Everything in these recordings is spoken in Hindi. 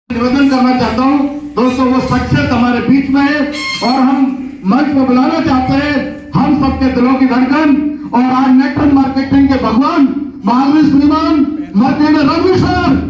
निवेदन करना चाहता हूँ दोस्तों, वो शख्सियत हमारे बीच में है और हम मंच को बुलाना चाहते हैं हम सबके दिलों की धड़कन और आज नेटवर्क मार्केटिंग के भगवान महावीर श्रीमान मर्केंद्र रघु सर।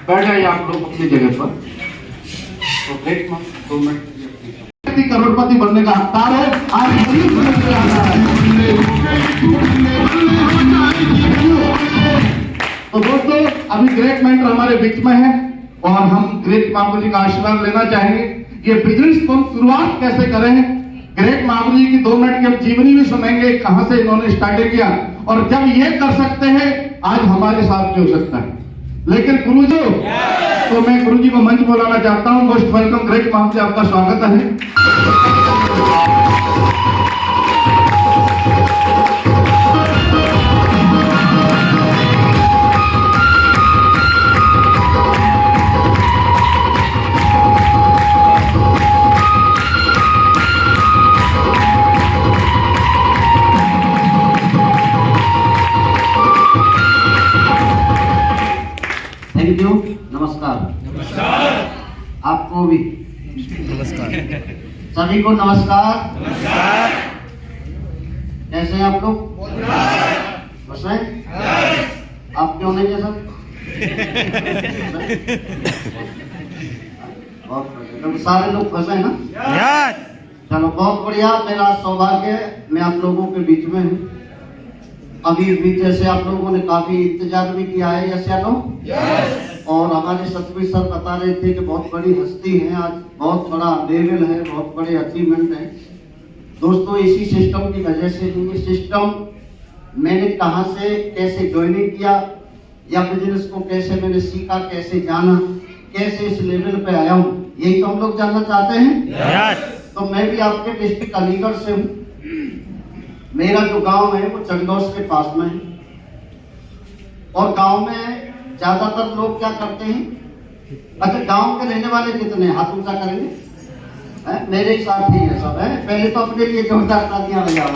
बैठ जाइए आप लोग अपनी जगह पर। तो ब्रेक में 2 मिनट। करोड़पति बनने का हकदार है, आज गरीब बनने का हकदार है। तो दोस्तों अभी ग्रेट मेंटर हमारे बीच में है और हम ग्रेट मामू जी का आशीर्वाद लेना चाहेंगे। ये बिजनेस को हम शुरुआत कैसे करें, ग्रेट मामू जी की 2 मिनट की हम जीवनी भी सुनेंगे, कहां से इन्होंने स्टार्ट किया और जब ये कर सकते हैं आज हमारे साथ भी हो सकता है। लेकिन गुरुजी तो मैं गुरुजी को मंच बुलाना चाहता हूं। मोस्ट वेलकम ग्रेट मामू जी, आपका स्वागत है। Thank you. नमस्कार। आपको भी नमस्कार। सभी को नमस्कार। कैसे हैं आप लोग? बस हैं? आप क्यों नहीं है सब? बहुत सारे लोग फंसे हैं ना? चलो बहुत बढ़िया। मेरा सौभाग्य है मैं आप लोगों के बीच में हूँ। अभी भी जैसे आप लोगों ने काफी इंतजार भी किया है, यस या नो? और हमारे सतवीर सर बता रहे थे कि बहुत बड़ी हस्ती है, आज बहुत बड़ा लेवल है, बहुत बड़े अचीवमेंट है। दोस्तों इसी सिस्टम की वजह से ये सिस्टम मैंने कहां से कैसे ज्वाइनिंग किया या बिजनेस को कैसे मैंने सीखा, कैसे जाना, कैसे इस लेवल पे आया हूँ, यही तो हम लोग जानना चाहते हैं। तो मैं भी आपके डिस्ट्रिक्ट अलीगढ़ से हूँ। मेरा जो गांव है वो चंडोस के पास में है और गांव में ज्यादातर लोग क्या करते हैं। अच्छा, गांव के रहने वाले कितने हाथ ऊंचा करेंगे? मेरे ही साथी है सब है। पहले तो अपने लिए जोरदार तालियां बजाओ।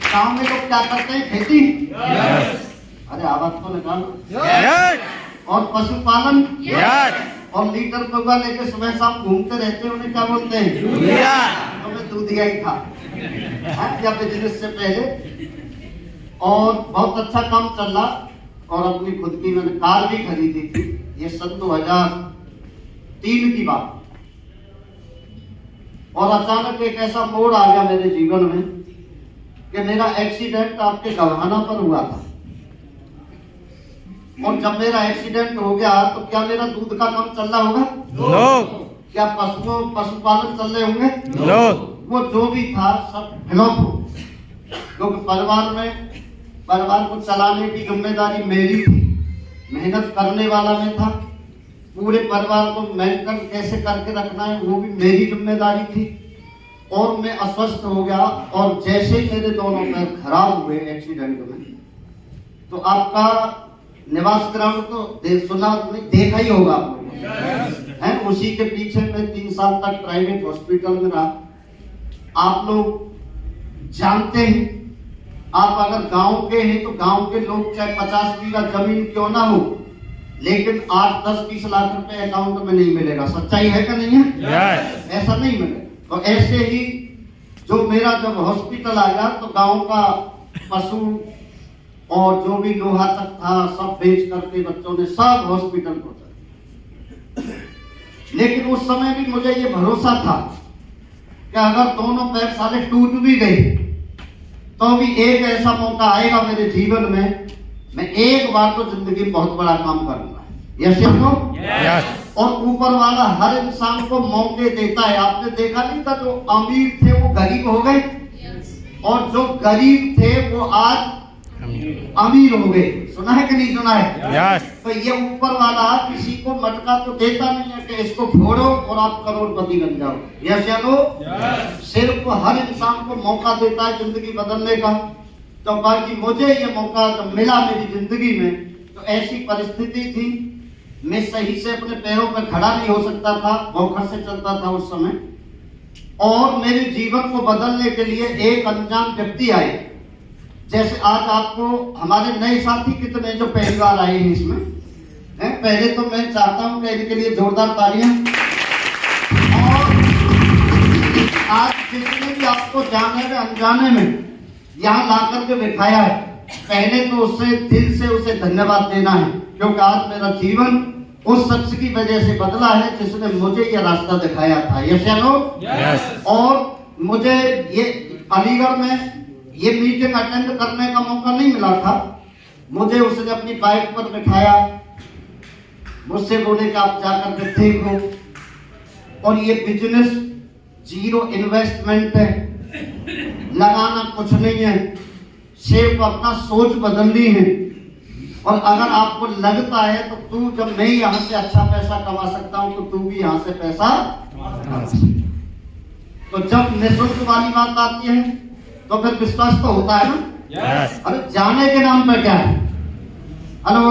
गांव में लोग क्या करते हैं? खेती। अरे आवाज तो निकालो। और पशुपालन और लीटर पौवा लेके सुबह शाम घूमते रहते हैं, उन्हें क्या बोलते हैं? तो मैं दूधिया ही था या बिजनेस से पहले। और बहुत अच्छा काम चल रहा और अपनी खुद की मैंने कार भी खरीदी थी। ये सन 2003 की बात। और अचानक एक ऐसा मोड़ आ गया मेरे जीवन में कि मेरा एक्सीडेंट आपके गवाना पर हुआ था। और जब मेरा एक्सीडेंट हो गया तो क्या मेरा दूध का काम चल रहा होगा? क्या पशुपालन चल रहे होंगे? वो जो भी था सब फ्लॉप हो, क्योंकि परिवार को चलाने की जिम्मेदारी मेरी थी। मेहनत करने वाला मैं था। पूरे परिवार को मेंटेन कैसे करके रखना है वो भी मेरी जिम्मेदारी थी। और मैं अस्वस्थ हो गया, और जैसे ही मेरे दोनों पैर खराब हुए एक्सीडेंट में, तो आपका निवास ग्राउंड तो सुना देखा ही होगा आप लोगों ने, उसी के पीछे मैं 3 साल तक प्राइवेट हॉस्पिटल में रहा। आप लोग जानते हैं, आप अगर गांव के हैं तो गांव के लोग चाहे 50 बीघा जमीन क्यों ना हो, लेकिन 8, 10, 20 लाख रुपए अकाउंट में नहीं मिलेगा। सच्चाई है कि नहीं है? ऐसा नहीं मिलेगा। तो ऐसे ही जो मेरा जब हॉस्पिटल आया तो गांव का पशु और जो भी लोहा तक था सब बेच करके बच्चों ने सब हॉस्पिटल पहुंचा। लेकिन उस समय भी मुझे ये भरोसा था कि अगर दोनों पैर साले टूट भी गए तो भी एक ऐसा मौका आएगा मेरे जीवन में, मैं एक बार तो जिंदगी में बहुत बड़ा काम करूंगा। Yes yes. और ऊपर वाला हर इंसान को मौके देता है। आपने देखा नहीं था, जो अमीर थे वो गरीब हो गए, और जो गरीब थे वो आज अमीर हो गए। सुना है कि नहीं सुना है? यस। तो ये ऊपर वाला किसी को मटका तो देता नहीं है कि इसको फोड़ो और आप करोड़पति बन जाओ। यस या नो? सिर्फ हर इंसान को मौका देता है जिंदगी बदलने का। तो बाकी मुझे ये मौका जब मिला मेरी जिंदगी में, तो ऐसी परिस्थिति थी, मैं सही से अपने पैरों पर खड़ा नहीं हो सकता था, भौखर से चलता था उस समय। और मेरे जीवन को बदलने के लिए एक अनजान व्यक्ति आए। जैसे आज आपको हमारे नए साथी कितने जो पहली बार आए हैं इसमें हैं, पहले तो मैं चाहता हूं कि इनके लिए जोरदार तालियां। और आज जितने भी आपको जाने में अनजाने में यहाँ ला करके बिठाया है, पहले तो उससे दिल से उसे धन्यवाद देना है, क्योंकि आज मेरा जीवन उस शख्स की वजह से बदला है जिसने मुझे ये रास्ता दिखाया था। यस या नो? और मुझे ये अलीगढ़ में ये मीटिंग अटेंड करने का मौका नहीं मिला था। मुझे उसने अपनी बाइक पर बिठाया, मुझसे बोले कि आप जाकर के देखो, और ये बिजनेस 0 इन्वेस्टमेंट है, लगाना कुछ नहीं है, सिर्फ अपना सोच बदलनी है। और अगर आपको लगता है तो तू, जब मैं यहाँ से अच्छा पैसा कमा सकता हूँ तो तू भी यहाँ से पैसा कमा सकता। तो जब निःशुल्क वाली बात आती है तो फिर विश्वास तो होता है ना। अरे जाने के नाम पर क्या है? हेलो,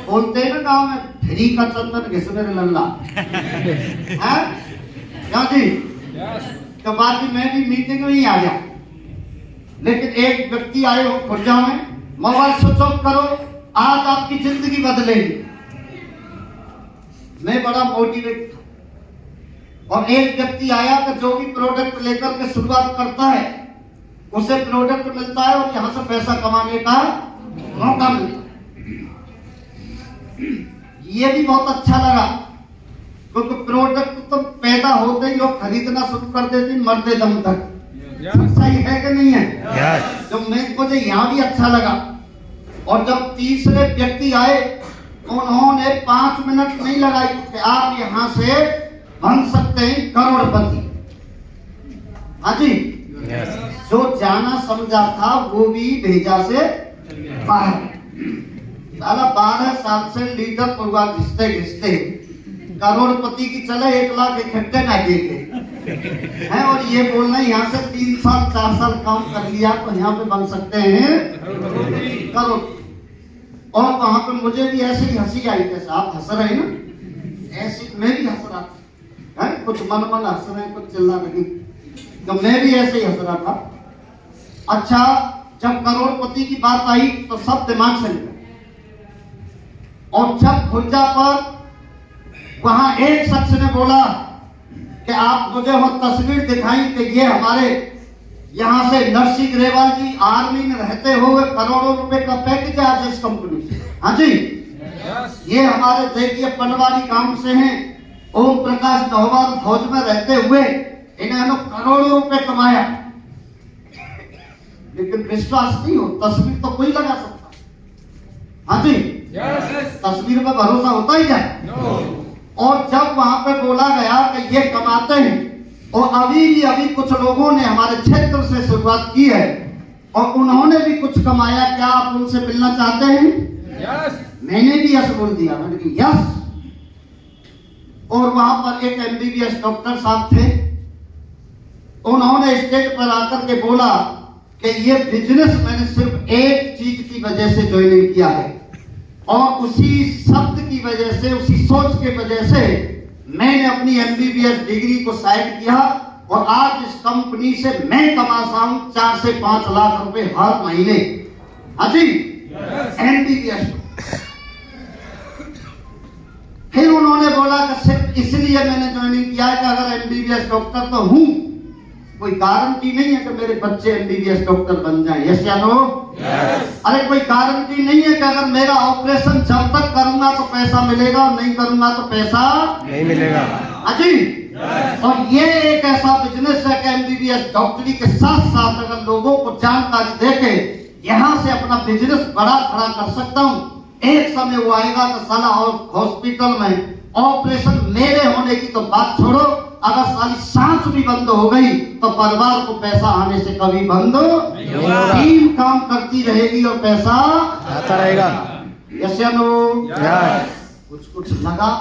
बोलते हैं ना गाँव में, फ्री का चंदन घिस मेरे लल्ला है क्या जी? तो बाकी मैं भी मीटिंग में ही आ गया, लेकिन एक व्यक्ति आए हो खुर्जा में, मोबाइल स्विच ऑफ करो, आज आपकी जिंदगी बदलेगी। मैं बड़ा मोटिवेट था। और एक व्यक्ति आया कि जो भी प्रोडक्ट लेकर के शुरुआत करता है उसे प्रोडक्ट मिलता है और यहाँ से पैसा कमाने का मौका मिलता है। ये भी बहुत अच्छा लगा, क्योंकि प्रोडक्ट तो पैदा होते ही लोग खरीदना शुरू कर देते मरते दम तक। सही है कि नहीं है? तो मुझे यहाँ भी अच्छा लगा। और जब तीसरे व्यक्ति आए, उन्होंने 5 मिनट नहीं लगाई कि आप यहाँ से बन सकते हैं करोड़पति। हाँ जी, जो जाना समझा था वो भी भेजा से बाहर। साला 12 साल से लीडर पूर्वा घिसते घिसते करोड़पति की चले 1 लाख इकट्ठे ना किए हैं, और ये बोलना यहाँ से 3 साल 4 साल काम कर लिया तो यहाँ पे बन सकते हैं करोड़। और वहां पे मुझे भी ऐसे ही हंसी आई, जैसे आप हंस रहे हैं ना, ऐसे मैं भी हंस रहा था। कुछ मन हंस रहे, कुछ चिल्ला रही, तो मैं भी ऐसे ही हंस रहा था। अच्छा, जब करोड़पति की बात आई तो सब दिमाग से निकल। और जब खुर्जा पर वहां एक शख्स ने बोला कि आप मुझे वो तस्वीर दिखाई कि ये हमारे यहाँ से नरसिंह ग्रेवाल जी आर्मी में रहते हुए करोड़ों रुपए का पैकेज है आज इस कंपनी से। हाँ जी, ये हमारे देखिए पनवारी गांव से हैं, ओम प्रकाश नौवार फौज में रहते हुए इन्होंने करोड़ों रुपए कमाया। लेकिन विश्वास नहीं हो, तस्वीर तो कोई लगा सकता। हाँ जी, तस्वीर में भरोसा होता ही जाए। और जब वहां पे बोला गया कि ये कमाते हैं, और अभी कुछ लोगों ने हमारे क्षेत्र से शुरुआत की है और उन्होंने भी कुछ कमाया, क्या आप उनसे मिलना चाहते हैं? मैंने भी यस बोल दिया, मैंने कहा यस। और वहां पर एक MBBS डॉक्टर साहब थे, उन्होंने स्टेज पर आकर के बोला कि ये बिजनेस मैंने सिर्फ एक चीज की वजह से ज्वाइनिंग किया है, और उसी शब्द की वजह से, उसी सोच के वजह से मैंने अपनी MBBS डिग्री को साइड किया, और आज इस कंपनी से मैं कमाता हूं 4 से 5 लाख रुपए हर महीने। हाँ जी, MBBS। फिर उन्होंने बोला कि सिर्फ इसलिए मैंने ज्वाइनिंग किया है कि अगर MBBS डॉक्टर तो हूं, कोई गारंटी नहीं है कि मेरे बच्चे MBBS डॉक्टर बन जाएं। यस या नो? अरे कोई गारंटी नहीं है कि अगर मेरा ऑपरेशन जब तक करूंगा तो पैसा मिलेगा, और नहीं करूंगा तो पैसा नहीं मिलेगा। अजी, और ये एक ऐसा बिजनेस है कि MBBS डॉक्टरी के साथ साथ अगर लोगों को जानकारी देके यहाँ से अपना बिजनेस बड़ा खड़ा कर सकता हूँ, एक समय वो आएगा कि साला और हॉस्पिटल में ऑपरेशन मेरे होने की तो बात छोड़ो, अगर सारी सांस भी बंद हो गई तो परिवार को पैसा आने से कभी बंद नहीं होगा। टीम काम करती रहेगी और पैसा आता रहेगा। यस या नो? यस। कुछ लगा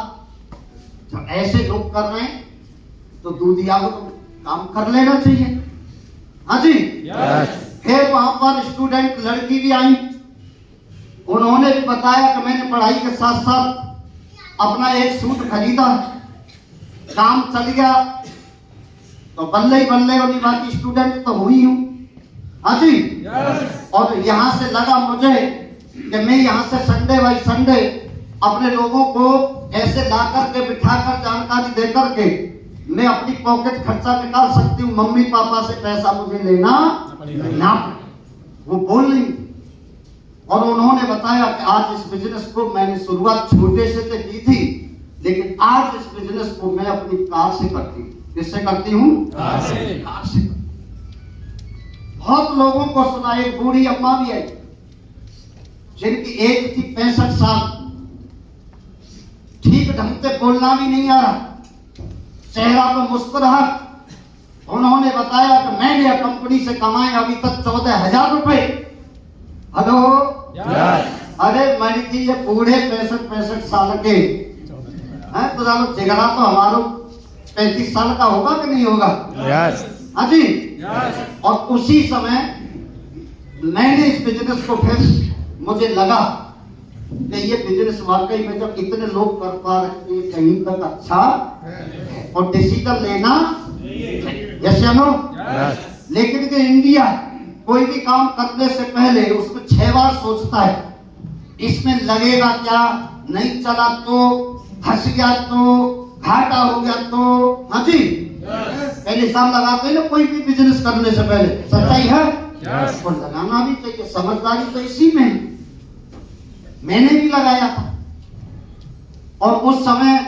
जब ऐसे लोग कर रहे हैं तो दूधिया को तो काम कर लेना चाहिए। हाँ जी। फिर वहां पर स्टूडेंट लड़की भी आई, उन्होंने भी बताया कि मैंने पढ़ाई के साथ साथ अपना एक सूट खरीदा, काम चल गया तो बल्ले ही बल्ले, और बाकी स्टूडेंट तो हुई हूं। हाँ जी। और यहां से लगा मुझे कि मैं यहां से संडे बाई संडे अपने लोगों को ऐसे ला करके बिठा कर जानकारी दे करके मैं अपनी पॉकेट खर्चा निकाल सकती हूँ, मम्मी पापा से पैसा मुझे लेना ना। वो बोल रही, और उन्होंने बताया कि आज इस बिजनेस को मैंने शुरुआत छोटे से तो की थी, लेकिन आज इस बिजनेस को मैं अपनी कार से करती हूँ। किससे करती हूँ? कार से। बहुत लोगों को सुना, एक बूढ़ी अम्मा भी है जिनकी एज थी 65 साल, ठीक ढंग से बोलना भी नहीं आ रहा, चेहरा पर मुस्कुराहट। उन्होंने बताया कि मैंने कंपनी से कमाए अभी तक 14,000 रुपए। हेलो, अरे मैंने की ये बूढ़े 65 साल के हैं, तो जानो जिगरा तो हमारो 35 साल का होगा कि नहीं होगा? हाँ जी। और उसी समय मैंने इस बिजनेस को, फिर मुझे लगा कि ये बिजनेस वाकई में जब इतने लोग कर पा रहे हैं कहीं तक अच्छा, और डिसीजन लेना यस या नो? लेकिन कि इंडिया कोई भी काम करने से पहले उसमें 6 बार सोचता है, इसमें लगेगा क्या, नहीं चला तो, फंस गया तो, घाटा हो गया तो। हाँ जी, पहले हिसाब लगाते हैं ना कोई भी बिजनेस करने से पहले। सच्चाई है, और लगाना भी चाहिए, समझदारी तो इसी में है। मैंने भी लगाया था, और उस समय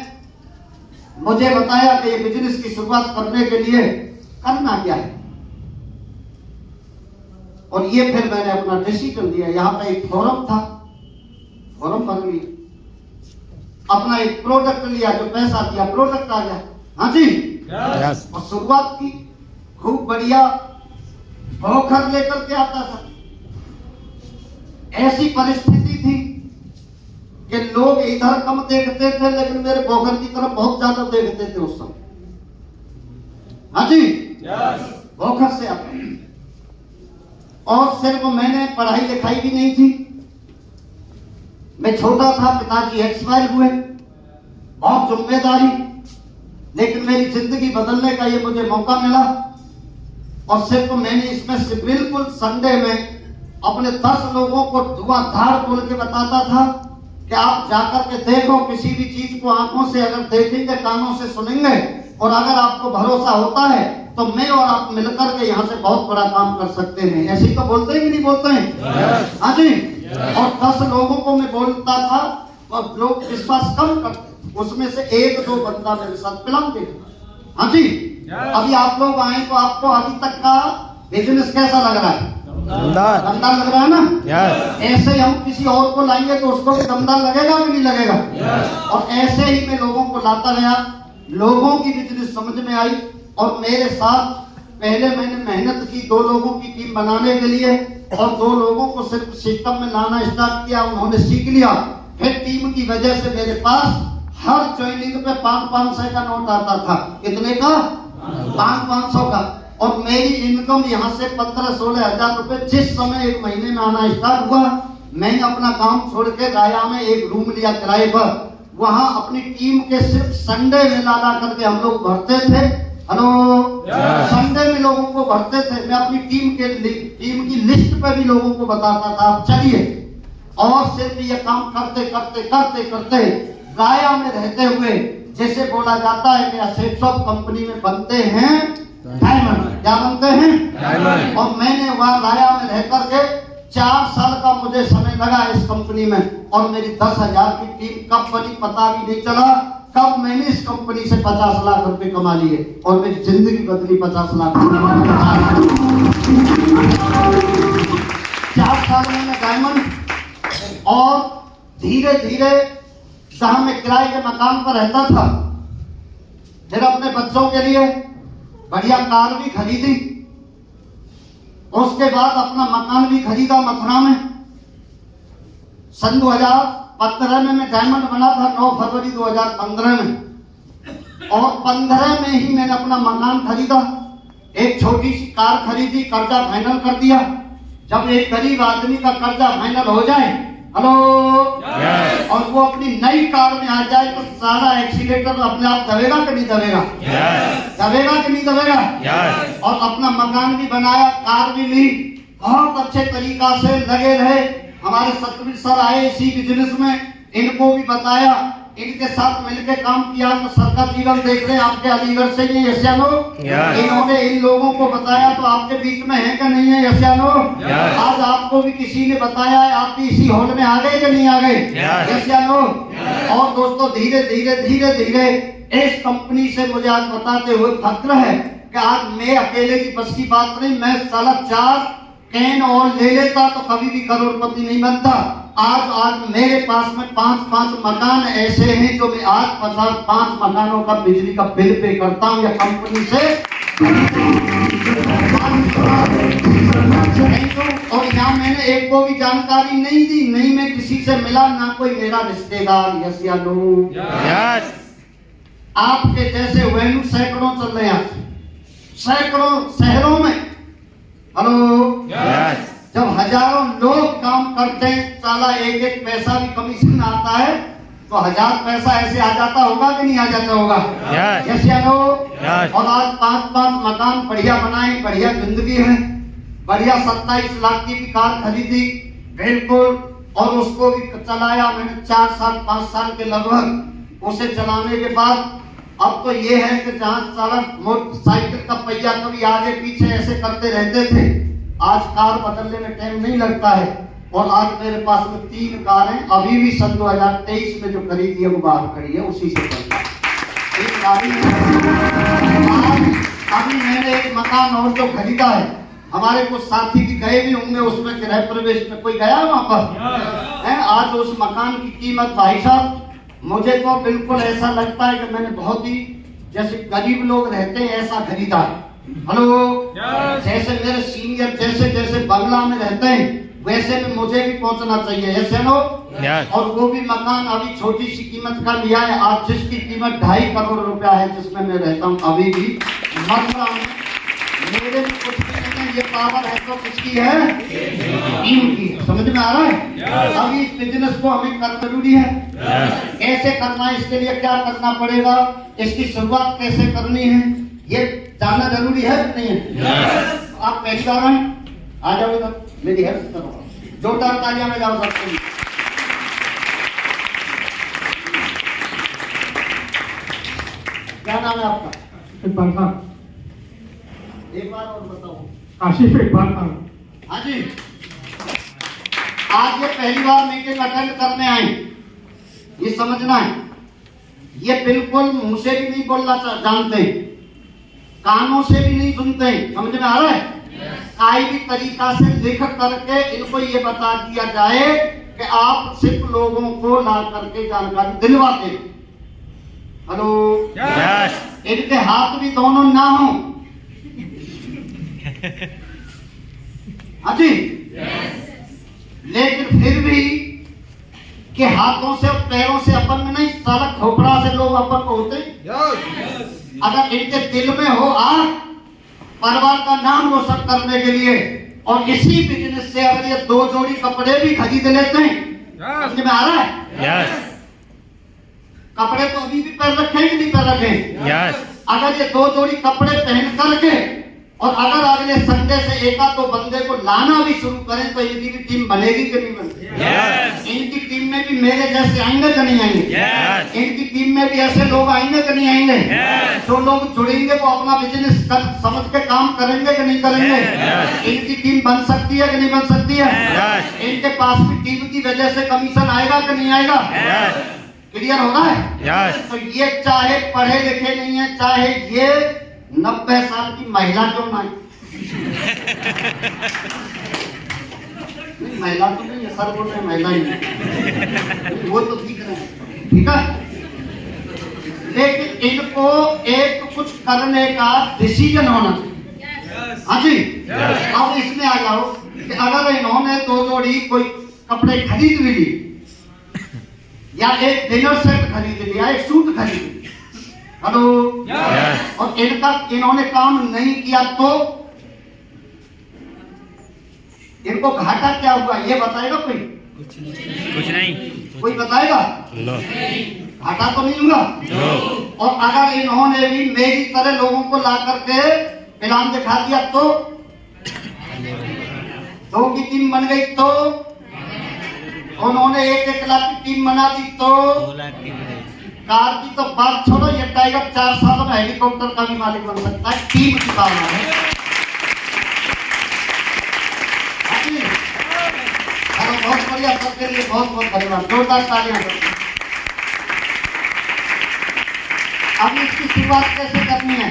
मुझे बताया कि ये बिजनेस की शुरुआत करने के लिए करना क्या है, और ये फिर मैंने अपना डिसीजन लिया। यहाँ पे एक फॉर्म था, फॉर्म भर लिया, अपना एक प्रोडक्ट लिया, जो पैसा दिया प्रोडक्ट आ गया। हाँ जी। और शुरुआत की खूब बढ़िया भोखर लेकर के आता था। ऐसी परिस्थिति थी कि लोग इधर कम देखते थे, लेकिन मेरे भोखर की तरफ बहुत ज्यादा देखते थे उस समय। हाँ जी। भोखर से आता, और सिर्फ मैंने पढ़ाई लिखाई भी नहीं थी, मैं छोटा था, पिताजी एक्सपायर हुए, बहुत जिम्मेदारी, लेकिन मेरी जिंदगी बदलने का ये मुझे मौका मिला। और सिर्फ मैंने इसमें से बिल्कुल संडे में अपने 10 लोगों को धुआंधार बोल के बताता था कि आप जाकर के देखो, किसी भी चीज को आंखों से अगर देखेंगे, कानों से सुनेंगे, और अगर आपको भरोसा होता है तो मैं और आप मिलकर के यहाँ से बहुत बड़ा काम कर सकते हैं। ऐसे ही तो बोलते हैं कि नहीं बोलते हैं? हाँ जी। और 10 लोगों को मैं बोलता था, और लोग विश्वास कम करते, उसमें से 1-2 बंदा मेरे साथ प्लान देखा। हाँ जी। अभी आप लोग आए तो आपको अभी तक का बिजनेस कैसा लग रहा है? दमदार लग रहा है ना? ऐसे ही हम किसी और को लाएंगे तो उसको भी दमदार लगेगा कि नहीं लगेगा? और ऐसे ही मैं लोगों को लाता गया, लोगों की बिजनेस समझ में आई, और मेरे साथ पहले मैंने मेहनत की 2 लोगों की टीम बनाने के लिए, और 2 लोगों को सिर्फ सिस्टम में लाना स्टार्ट किया, उन्होंने सीख लिया। फिर टीम की वजह से मेरे पास हर ज्वाइनिंग पे 500 का नोट आता था। कितने का? 500 का। और मेरी इनकम यहाँ से 15-16 हजार रुपए जिस समय एक महीने में आना स्टार्ट हुआ, मैंने अपना काम छोड़ के राया में एक रूम लिया किराए पर। वहां अपनी टीम के सिर्फ संडे में ला करके हम लोग भरते थे। हेलो, संडे में लोगों को भरते थे। मैं अपनी टीम की लिस्ट पे भी लोगों को बताता था आप चलिए, और सिर्फ ये काम करते करते करते करते राया में रहते हुए, जैसे बोला जाता है कि असेट ऑफ कंपनी में बनते हैं डायमंड। क्या बनते हैं? डायमंड। और मैंने वहां राया में रह करके 4 साल का मुझे समय लगा इस कंपनी में, और मेरी 10,000 की टीम कब बनी पता भी नहीं चला। कब मैंने इस कंपनी से 50 लाख रुपए कमा लिए और मेरी जिंदगी बदली 50 लाख। 4 साल में मैं डायमंड, और धीरे धीरे जहां मैं किराए के मकान पर रहता था, फिर अपने बच्चों के लिए बढ़िया कार भी खरीदी। उसके बाद अपना मकान भी खरीदा मथुरा में। सन 2015 में मैं डायमंड बना था, 9 फरवरी 2015 में, और 15 में ही मैंने अपना मकान खरीदा। एक छोटी सी कार खरीदी, कर्जा फाइनल कर दिया। जब एक गरीब आदमी का कर्जा फाइनल हो जाए, हेलो, और वो अपनी नई कार में आ जाए, तो सारा एक्सीलेटर अपने आप दबेगा कि नहीं दबेगा? दबेगा कि नहीं दबेगा? और अपना मकान भी बनाया, कार भी ली, बहुत अच्छे तरीका से लगे रहे। हमारे सतवीर सर आए इसी बिजनेस में, इनको भी बताया, इनके साथ मिलकर काम किया। तो सर का जीवन देख रहे हैं आपके अलीगढ़ से ये यशियानो, इन्होंने इन लोगों को बताया, तो आपके बीच में है कि नहीं है यशियानो? आज आपको भी किसी ने बताया है, आप भी इसी हॉल में आ गए कि नहीं आ गए यशियानो? और दोस्तों धीरे धीरे धीरे धीरे इस कंपनी से मुझे आज बताते हुए फक्र है कि आज मैं अकेले की बस की बात नहीं, मैं साला 4 कैन और ले लेता तो कभी भी करोड़पति नहीं बनता। आज मेरे पास में 5 मकान ऐसे हैं जो मैं आज 5 मकानों का बिजली का बिल पे करता हूँ या कंपनी से। और यहाँ मैंने एक को भी जानकारी नहीं दी, नहीं मैं किसी से मिला, ना कोई मेरा रिश्तेदार। यस या नो? आपके जैसे वेन्यू सैकड़ों चल रहे हैं, सैकड़ों शहरों में। हेलो, जब हजारों लोग काम करते हैं, साला एक पैसा भी कमीशन आता है, तो 1000 पैसा ऐसे आ जाता होगा कि नहीं आ जाता होगा? यस या नो? और आज 5 मकान बढ़िया बनाए, बढ़िया जिंदगी है, बढ़िया 27 लाख की भी कार खरीदी, बिल्कुल, और उसको भी चलाया मैंने 4 साल 5 साल के लगभग। उसे चलाने के बाद अब तो ये है कि जहाँ सारा मोटरसाइकिल का पहिया कभी आगे पीछे ऐसे करते रहते थे, आज कार बदलने में टाइम नहीं लगता है। और आज मेरे पास में 3 कारें अभी भी सन 2023 में जो खरीदी है वो बाहर खड़ी है, उसी से चलता है। एक गाड़ी अभी मैंने एक मकान और जो खरीदा है, हमारे कुछ साथी भी गए भी होंगे उसमें, गृह प्रवेश में कोई गया वहां पर है। आज उस मकान की कीमत भाई साहब, मुझे तो बिल्कुल ऐसा लगता है कि मैंने बहुत ही जैसे गरीब लोग रहते हैं ऐसा खरीदा है। हेलो, जैसे मेरे सीनियर जैसे जैसे बंगला में रहते हैं वैसे में मुझे भी पहुंचना चाहिए, ऐसे नो? और वो भी मकान अभी छोटी सी कीमत का लिया है, आज जिसकी कीमत 2.5 करोड़ रुपया है, जिसमें मैं रहता हूँ अभी भी मथुरा में। मेरे भी कुछ भी नहीं है, ये पावर है तो किसकी है? इनकी। समझ में आ रहा है? अभी इस बिजनेस को हमें करना जरूरी है। कैसे करना है, इसके लिए क्या करना पड़ेगा, इसकी शुरुआत कैसे करनी है, ये जानना जरूरी है नहीं है? आप पहली बार आए, आ जाओ इधर, मेरी हेल्प करो, जोरदार तालियां में जाओ सबके। क्या नाम है आपका? इकबाल खान। एक बार और बताओ। काशिफ इकबाल खान। हाँ जी, आज ये पहली बार मीटिंग अटेंड करने आए, ये समझना है, ये बिल्कुल मुंह से भी नहीं बोलना जानते, कानों से भी नहीं सुनते। समझ में आ रहा है? कोई भी तरीका से लिख करके इनको ये बता दिया जाए कि आप सिर्फ लोगों को ला करके जानकारी दिलवाते। हेलो, इनके हाथ भी दोनों ना हो। हाँ जी, लेकिन फिर भी कि हाथों से और पैरों से अपन में नहीं, साला खोपड़ा से लोग अपन को होते। अगर इनके दिल में हो आग, परिवार का नाम रोशन करने के लिए, और इसी बिजनेस से अगर ये 2 जोड़ी कपड़े भी खरीद लेते हैं, समझ में आ रहा है? कपड़े तो अभी भी पहन रखे हैं कि नहीं पहन रखे हैं? अगर ये 2 जोड़ी कपड़े पहन करके और अगर अगले संडे से एका तो बंदे को लाना भी शुरू करें तो इनकी भी टीम बनेगी कि नहीं बनेगी? इनकी टीम में भी मेरे जैसे आएंगे कि नहीं आएंगे? इनकी टीम में भी ऐसे लोग आएंगे कि नहीं आएंगे? जो लोग जुड़ेंगे वो अपना बिजनेस समझ के काम करेंगे कि नहीं करेंगे? इनकी टीम बन सकती है कि नहीं बन सकती है? इनके पास भी टीम की वजह से कमीशन आएगा कि नहीं आएगा? क्लियर हो रहा है? तो ये चाहे पढ़े लिखे नहीं है, चाहे ये 90 साल की महिला क्यों ना है? महिला तो नहीं है, सर बोल रहे महिला ही है, वो तो ठीक है, ठीक है। लेकिन इनको एक कुछ करने का डिसीजन होना चाहिए। हाँ जी, अब इसमें आ जाओ कि अगर इन्होंने 2 जोड़ी कोई कपड़े खरीद भी ली, या एक डिनर सेट खरीद लिया, एक सूट खरीद लिया, हेलो, और इन्होंने काम नहीं किया तो इनको घाटा क्या हुआ ये बताएगा कोई? कुछ नहीं। कोई बताएगा? घाटा तो नहीं हुआ। और अगर इन्होंने भी मेरी तरह लोगों को ला करके इनाम दिखा दिया तो 2 की टीम बन गई, तो उन्होंने 1-1 लाख की टीम बना दी, तो 2 लाख की कार की तो बात छोड़ो, ये टाइगर 4 साल में हेलीकॉप्टर का भी मालिक बन सकता है। टीम की भावना है। बहुत बढ़िया, सबके लिए बहुत बहुत धन्यवाद, जोरदार तालियां। अब इसकी शुरुआत कैसे करनी है?